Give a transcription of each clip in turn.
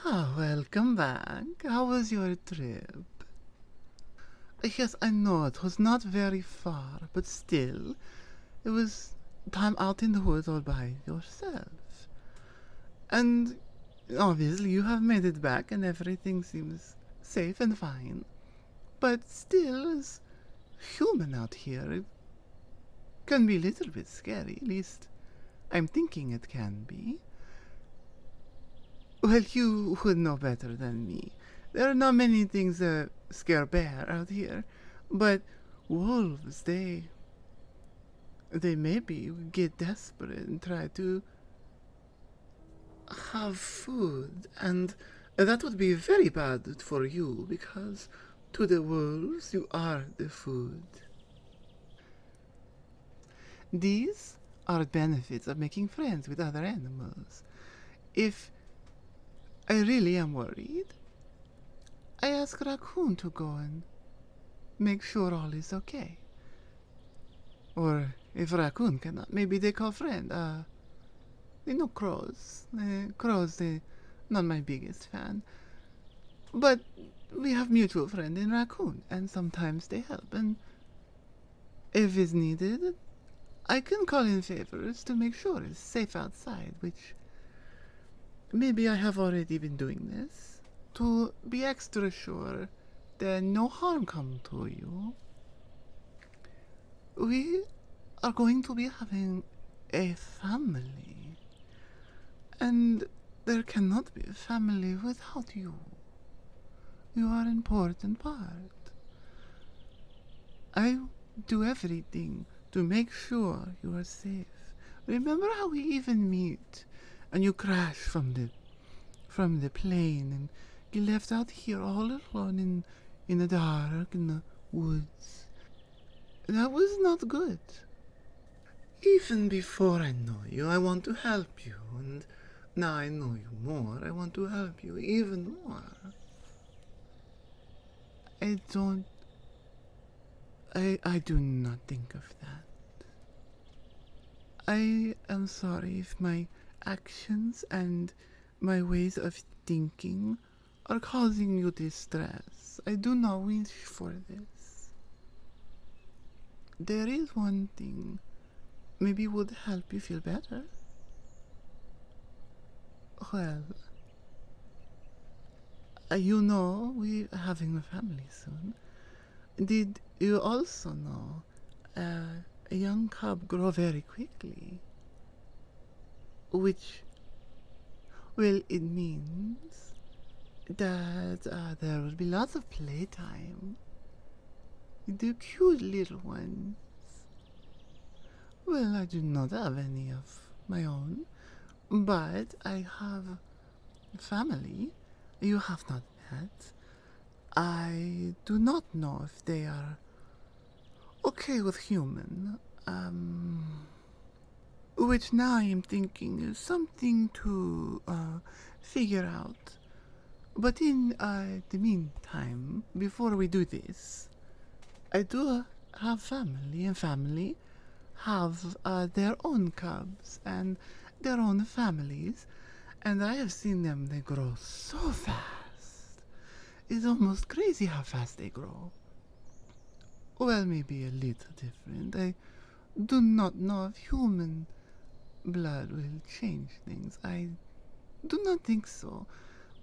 Welcome back. How was your trip? Yes, I know it was not very far, but still, it was time out in the woods all by yourself. And obviously, you have made it back, and everything seems safe and fine. But still, as human out here, it can be a little bit scary. At least, I'm thinking it can be. Well, you would know better than me. There are not many things that scare bear out here, but wolves, they maybe get desperate and try to have food, and that would be very bad for you because to the wolves you are the food. These are benefits of making friends with other animals. If I really am worried, I ask Raccoon to go and make sure all is okay. Or if Raccoon cannot, maybe they call friend. Crows. Crows, they not my biggest fan. But we have mutual friend in Raccoon, and sometimes they help. And if it's needed, I can call in favors to make sure it's safe outside, which maybe I have already been doing this, to be extra sure that no harm come to you. We are going to be having a family, and there cannot be a family without you. You are an important part. I do everything to make sure you are safe. Remember how we even meet, and you crash from the plane, and get left out here all alone in the dark, in the woods. That was not good. Even before I know you, I want to help you, and now I know you more, I want to help you even more. I do not think of that. I am sorry if my actions and my ways of thinking are causing you distress. I do not wish for this. There is one thing maybe would help you feel better. Well, you know we are having a family soon. Did you also know a young cub grow very quickly? Which, well, it means that there will be lots of playtime. The cute little ones. Well, I do not have any of my own, but I have family you have not met. I do not know if they are okay with human. Which now I am thinking is something to figure out. But in the meantime, before we do this, I do have family, and family have their own cubs and their own families, and I have seen them, they grow so fast. It's almost crazy how fast they grow. Well, maybe a little different. I do not know if human blood will change things. I do not think so.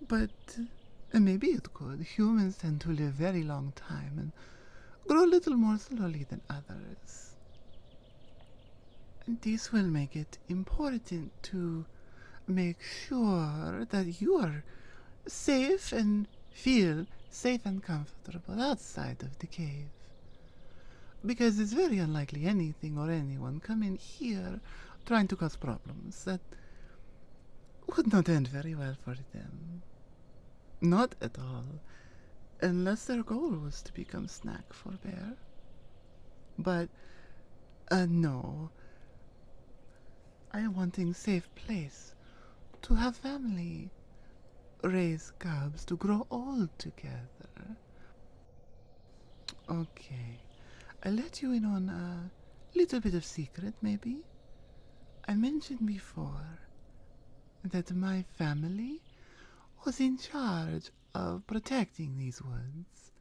But maybe it could. Humans tend to live very long time and grow a little more slowly than others. And this will make it important to make sure that you are safe and feel safe and comfortable outside of the cave. Because it's very unlikely anything or anyone come in here trying to cause problems. That would not end very well for them. Not at all. Unless their goal was to become snack for bear. But, no. I am wanting safe place to have family, raise cubs, to grow old together. Okay. I let you in on a little bit of secret, maybe. I mentioned before that my family was in charge of protecting these woods.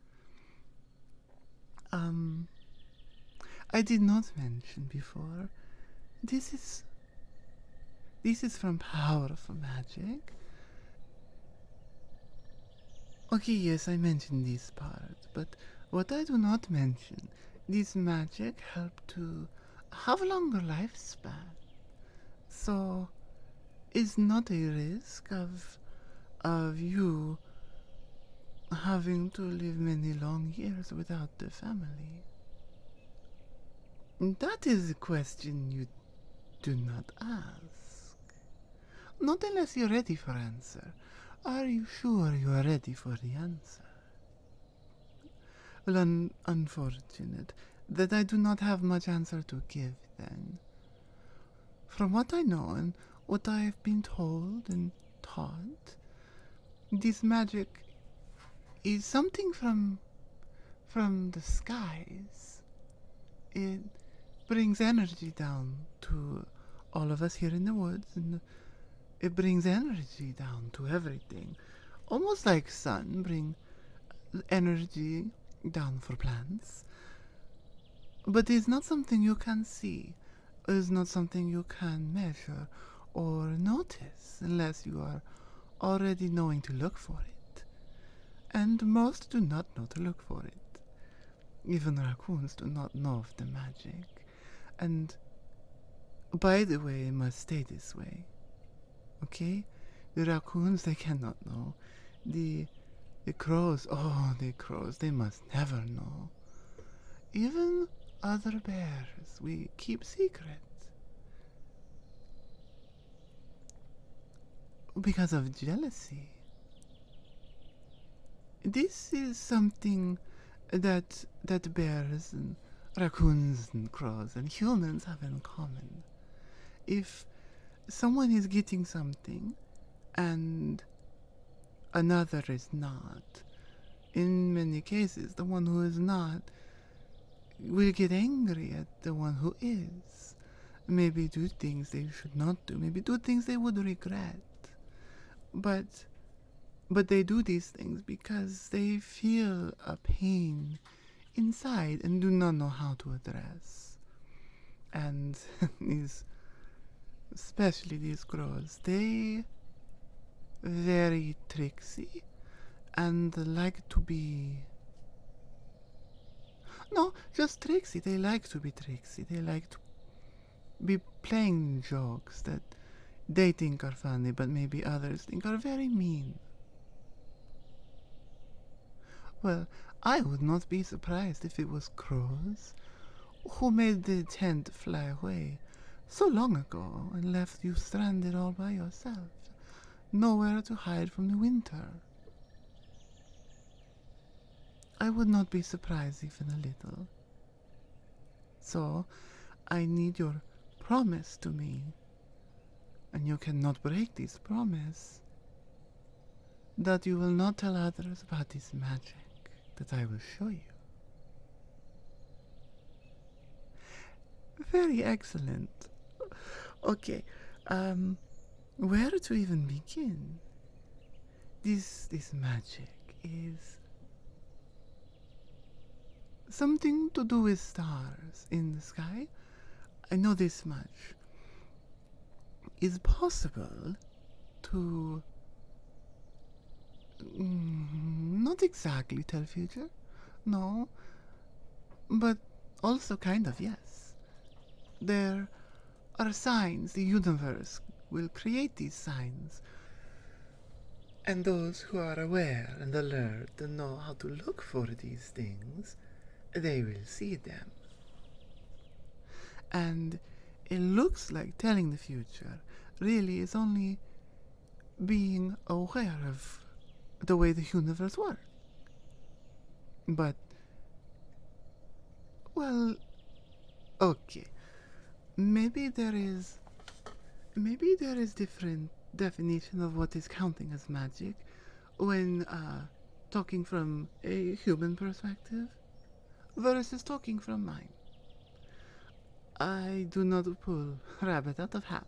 I did not mention before, this is from powerful magic. Okay, yes, I mentioned this part, but what I do not mention, this magic help to have a longer lifespan. So, is not a risk of you having to live many long years without a family. That is a question you do not ask. Not unless you're ready for answer. Are you sure you are ready for the answer? Well, unfortunate that I do not have much answer to give then. From what I know and what I have been told and taught, this magic is something from the skies. It brings energy down to all of us here in the woods, and it brings energy down to everything. Almost like sun bring energy down for plants. But it's not something you can see. It's not something you can measure or notice unless you are already knowing to look for it. And most do not know to look for it. Even raccoons do not know of the magic. And by the way, it must stay this way. Okay? The raccoons, they cannot know. The crows, the crows, they must never know. Even other bears, we keep secret. Because of jealousy. This is something that bears and raccoons and crows and humans have in common. If someone is getting something and another is not, in many cases the one who is not will get angry at the one who is. Maybe do things they should not do, maybe do things they would regret. But they do these things because they feel a pain inside and do not know how to address. And especially these crows, they very tricksy and like to be... No, just tricksy. They like to be tricksy. They like to be playing jokes that they think are funny, but maybe others think are very mean. Well, I would not be surprised if it was crows who made the tent fly away so long ago and left you stranded all by yourself, nowhere to hide from the winter. I would not be surprised even a little. So, I need your promise to me, and you cannot break this promise, that you will not tell others about this magic that I will show you. Very excellent. Okay, where to even begin? This magic is something to do with stars in the sky. I know this much. Is possible to not exactly tell future, no, but also kind of yes. There are signs. The universe will create these signs, and those who are aware and alert and know how to look for these things, they will see them. And it looks like telling the future really is only being aware of the way the universe works. But, well, okay. Maybe there is different definition of what is counting as magic when talking from a human perspective versus talking from mine. I do not pull rabbit out of hat.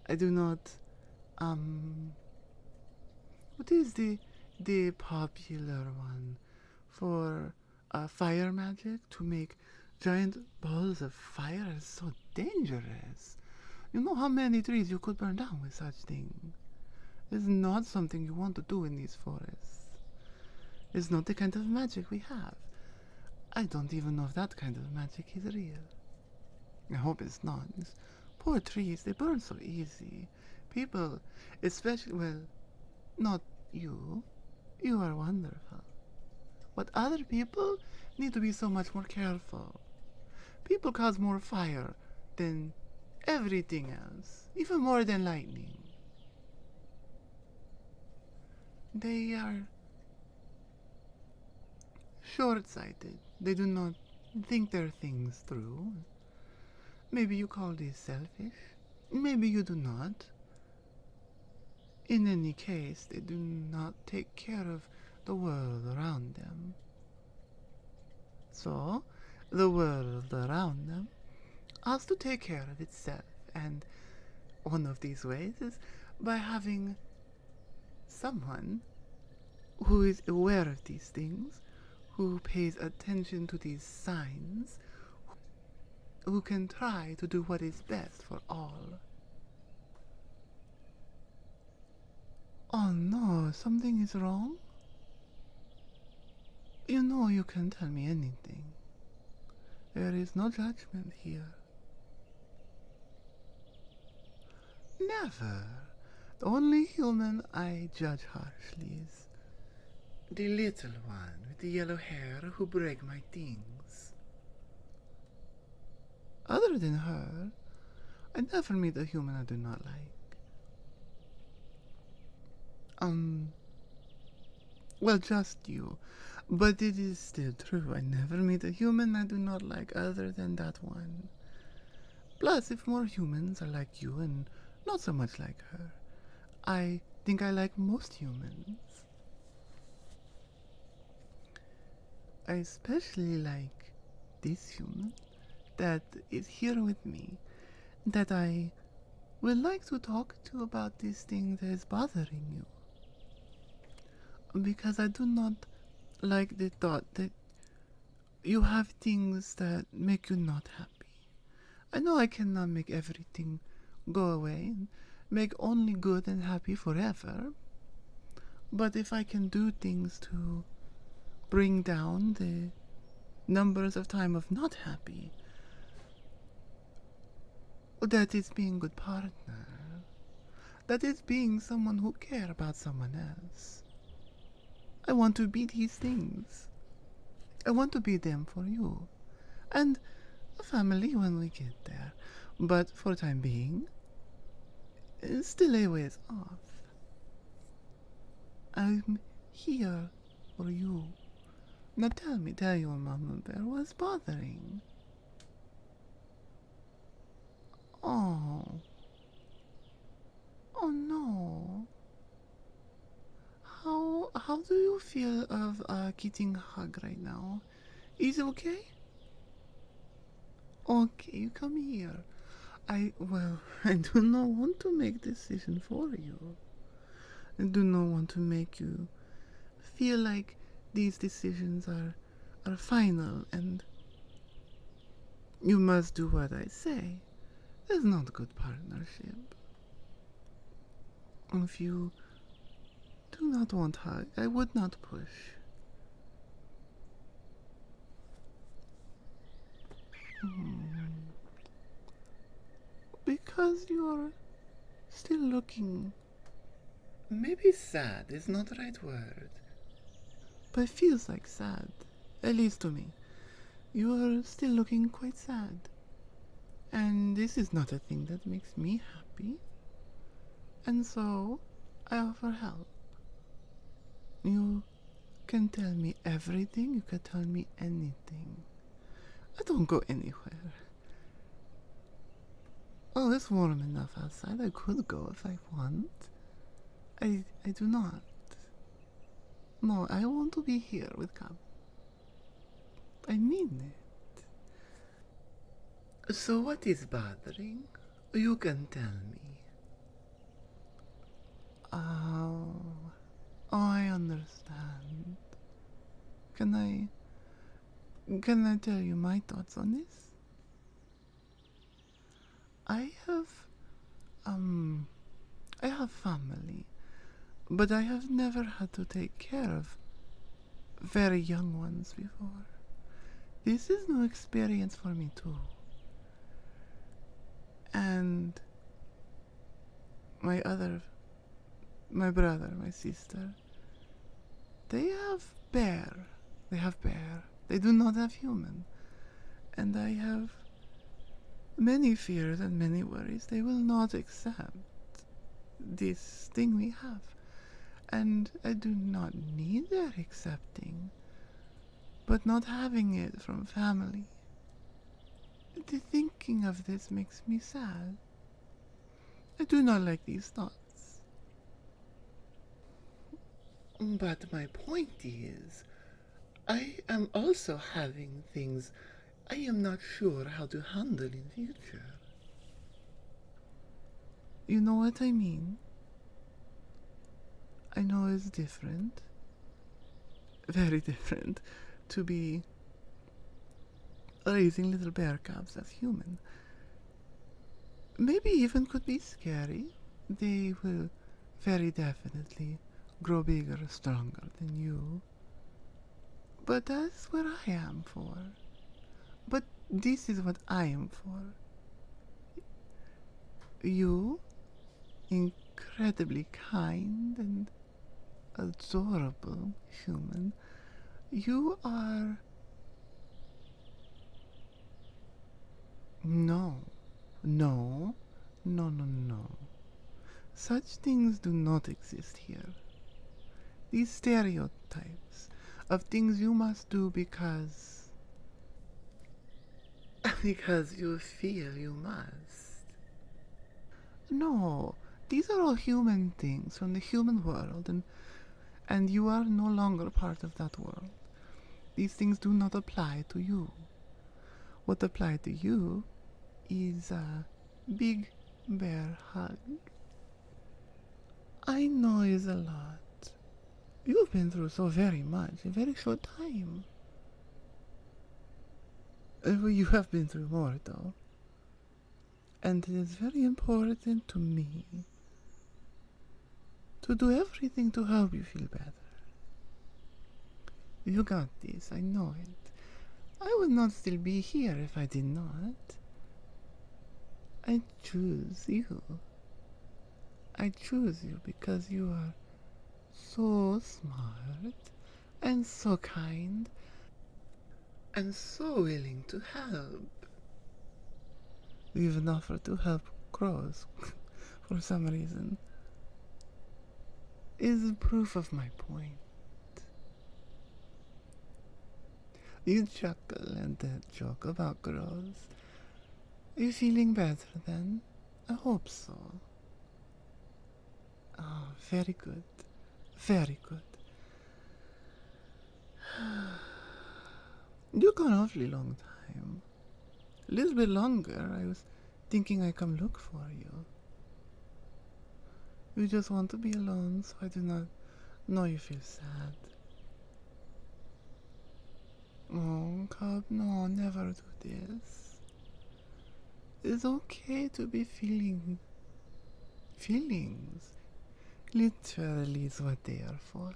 I do not What is the popular one for fire magic to make giant balls of fire is so dangerous. You know how many trees you could burn down with such thing. It's not something you want to do in these forests. It's not the kind of magic we have. I don't even know if that kind of magic is real. I hope it's not. Poor trees, they burn so easy. People, especially, well, not you. You are wonderful. But other people need to be so much more careful. People cause more fire than everything else, even more than lightning. They are short-sighted. They do not think their things through. Maybe you call this selfish. Maybe you do not. In any case, they do not take care of the world around them. So, the world around them has to take care of itself, and one of these ways is by having someone who is aware of these things, who pays attention to these signs, who can try to do what is best for all. Oh no, something is wrong? You know you can tell me anything. There is no judgment here. Never. The only human I judge harshly is the little one with the yellow hair who break my things. Other than her, I never meet a human I do not like. Well, just you. But it is still true. I never meet a human I do not like other than that one. Plus, if more humans are like you and not so much like her, I think I like most humans. I especially like this human that is here with me, that I would like to talk to about this thing that is bothering you. Because I do not like the thought that you have things that make you not happy. I know I cannot make everything go away and make only good and happy forever, but if I can do things to bring down the numbers of time of not happy, that is being a good partner. That is being someone who cares about someone else. I want to be these things. I want to be them for you. And a family when we get there. But for the time being, it's still a ways off. I'm here for you. Now tell your Mama Bear what's bothering. Oh. Oh no. How do you feel of getting a hug right now? Is it okay? Okay, you come here. I do not want to make decision for you. I do not want to make you feel like these decisions are final and you must do what I say. It's not good partnership. If you do not want hug, I would not push. Because you're still looking. Maybe sad is not the right word. But it feels like sad. At least to me. You're still looking quite sad. And this is not a thing that makes me happy. And so, I offer help. You can tell me everything, you can tell me anything. I don't go anywhere. Oh, it's warm enough outside. I could go if I want. I do not. No, I want to be here with Cam. I mean it. So what is bothering? You can tell me. Oh, can I tell you my thoughts on this? I have, um, I have family, but I have never had to take care of very young ones before. This is new experience for me too. And my brother, my sister, they have bear. They have bear. They do not have human. And I have many fears and many worries. They will not accept this thing we have. And I do not need their accepting, but not having it from family. The thinking of this makes me sad. I do not like these thoughts. But my point is, I am also having things I am not sure how to handle in future. You know what I mean? I know it's different, very different, to be raising little bear cubs as human. Maybe even could be scary. They will very definitely grow bigger, stronger than you. But that's what I am for. But this is what I am for. You, incredibly kind and adorable human, you are... No, no, no, no, no. Such things do not exist here. These stereotypes of things you must do because you feel you must. No, these are all human things from the human world, and you are no longer part of that world. These things do not apply to you. What applies to you is a big bear hug. I know it's a lot. You've been through so very much in a very short time. You have been through more, though. And it is very important to me to do everything to help you feel better. You got this, I know it. I would not still be here if I did not. I choose you. I choose you because you are so smart and so kind and so willing to help. You even offered to help crows for some reason. Is proof of my point. You chuckle and joke about crows. Are you feeling better then? I hope so. Oh, very good. Very good. You've gone awfully long time. A little bit longer. I was thinking I'd come look for you. You just want to be alone, so I do not know you feel sad. Oh, cub, no, never do this. It's okay to be feeling feelings. Literally is what they are for.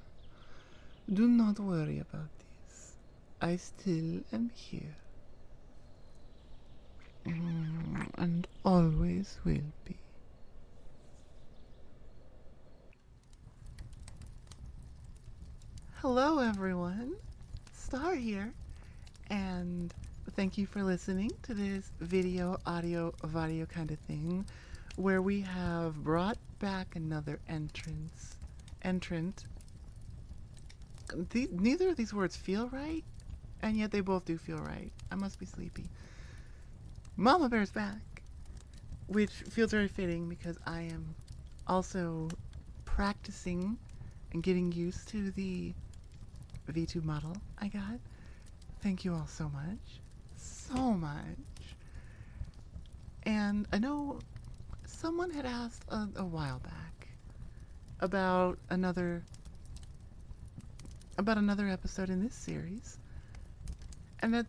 Do not worry about this. I still am here. And always will be. Hello everyone, Star here, and thank you for listening to this video, audio kind of thing, where we have brought back another entrant. Neither of these words feel right, and yet they both do feel right. I must be sleepy. Mama Bear's back, which feels very fitting because I am also practicing and getting used to the V2 model I got. Thank you all so much. So much. And I know someone had asked a while back about another about another episode in this series. And at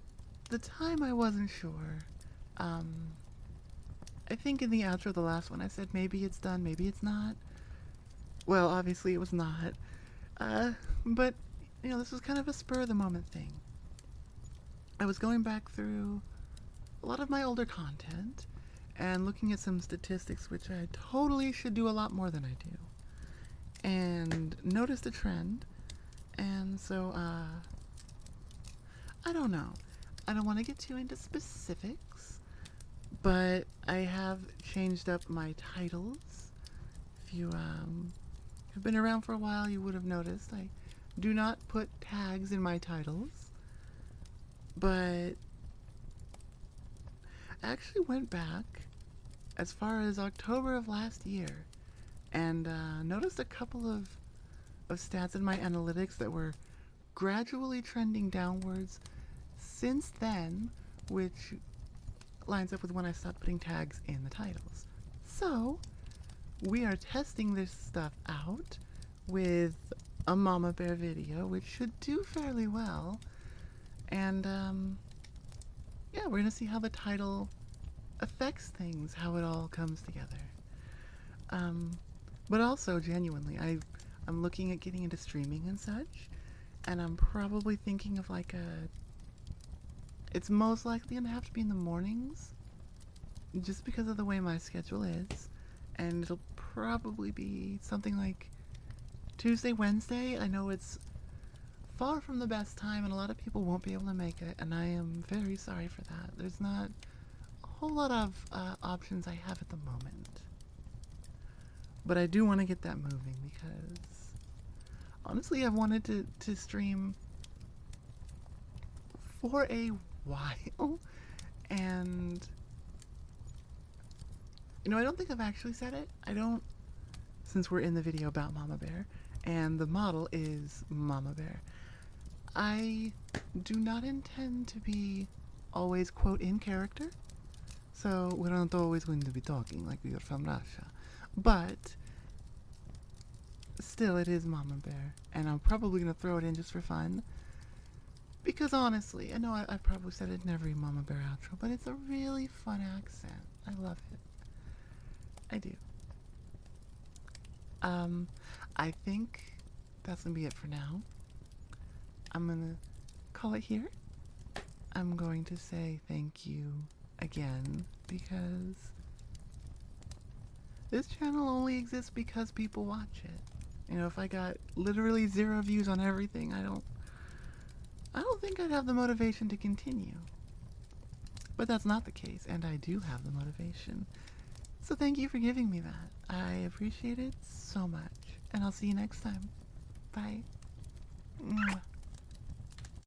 the time, I wasn't sure. I think in the outro of the last one, I said maybe it's done, maybe it's not. Well, obviously it was not. But, this was kind of a spur of the moment thing. I was going back through a lot of my older content and looking at some statistics, which I totally should do a lot more than I do. And noticed a trend. And so, I don't know. I don't want to get too into specifics, but I have changed up my titles. If you have been around for a while, you would have noticed I do not put tags in my titles, but I actually went back as far as October of last year and noticed a couple of stats in my analytics that were gradually trending downwards since then, which lines up with when I stopped putting tags in the titles. So, we are testing this stuff out with a Mama Bear video, which should do fairly well. And, yeah, we're going to see how the title affects things, how it all comes together. But also, genuinely, I'm looking at getting into streaming and such, and I'm probably thinking of like it's most likely gonna have to be in the mornings, just because of the way my schedule is, and it'll probably be something like Tuesday, Wednesday. I know it's far from the best time, and a lot of people won't be able to make it, and I am very sorry for that. There's not a whole lot of options I have at the moment. But I do want to get that moving because, honestly, I've wanted to stream for a while, and, I don't think I've actually said it. I don't, since we're in the video about Mama Bear, and the model is Mama Bear. I do not intend to be always, quote, in character, so we're not always going to be talking like we are from Russia. But still, it is Mama Bear, and I'm probably going to throw it in just for fun. Because honestly, I know I've probably said it in every Mama Bear outro, but it's a really fun accent. I love it. I do. I think that's going to be it for now. I'm going to call it here. I'm going to say thank you again, because this channel only exists because people watch it. If I got literally 0 views on everything, I don't think I'd have the motivation to continue. But that's not the case, and I do have the motivation. So thank you for giving me that. I appreciate it so much, and I'll see you next time. Bye. Mwah.